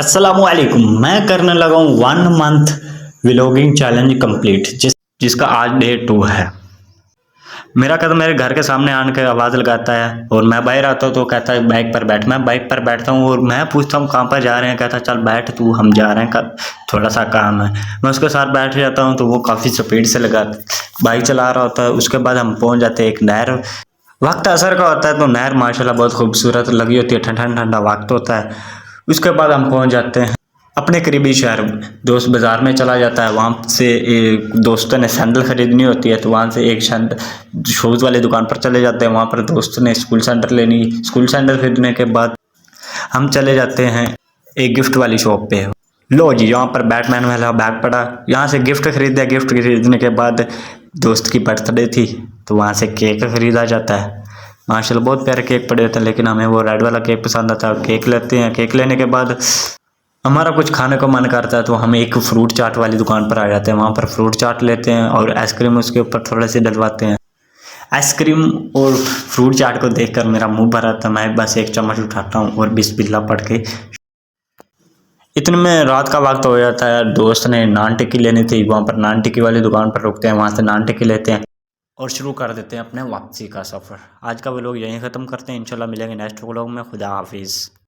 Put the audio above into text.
अस्सलामुअलैकुम। मैं करने लगा हूँ 1 मंथ व्लॉगिंग चैलेंज कंप्लीट जिसका आज डे 2 है। मेरा कदम मेरे घर के सामने आन के आवाज़ लगाता है और मैं बाहर आता हूँ तो कहता है बाइक पर बैठ। मैं बाइक पर बैठता हूँ और मैं पूछता हूँ कहाँ पर जा रहे हैं। कहता है चल बैठ तू, हम जा रहे हैं, थोड़ा सा काम है। मैं उसके साथ बैठ जाता हूँ तो वो काफ़ी स्पीड से बाइक चला रहा होता है। उसके बाद हम पहुँच जाते हैं एक नहर। वक्त असर का होता है तो नहर माशाल्लाह बहुत खूबसूरत लगी होती है, ठंडा ठंडा वक्त होता है। उसके बाद हम पहुँच जाते हैं अपने करीबी शहर। दोस्त बाज़ार में चला जाता है, वहाँ से दोस्तों ने सैंडल ख़रीदनी होती है तो वहाँ से एक शूज़ वाली दुकान पर चले जाते हैं। वहाँ पर दोस्त ने स्कूल सैंडल खरीदने के बाद हम चले जाते हैं एक गिफ्ट वाली शॉप पे। लो जी, यहाँ पर बैटमैन वाला बैग पड़ा, यहाँ से गिफ्ट खरीदा। गिफ्ट खरीदने के बाद दोस्त की बर्थडे थी तो वहाँ से केक खरीदा जाता है। माशाल्लाह बहुत प्यारे केक पड़े होते हैं, लेकिन हमें वो रेड वाला केक पसंद आता है। केक लेते हैं, केक लेने के बाद हमारा कुछ खाने का मन करता है तो हम एक फ्रूट चाट वाली दुकान पर आ जाते हैं। वहाँ पर फ्रूट चाट लेते हैं और आइसक्रीम उसके ऊपर थोड़े से डलवाते हैं। आइसक्रीम और फ्रूट चाट को देखकर मेरा मुंह भरा था। मैं बस एक चम्मच उठाता हूँ और बिस्मिल्लाह पढ़ के इतने में रात का वक्त हो जाता है। दोस्त ने नान टिक्की लेनी थी, वहाँ पर नान टिक्की वाली दुकान पर रुकते हैं, वहाँ से नान टिक्की लेते हैं और शुरू कर देते हैं अपने वापसी का सफ़र। आज का व्लॉग यहीं ख़त्म करते हैं। इंशाल्लाह मिलेंगे नेक्स्ट व्लॉग में। खुदा हाफिज़।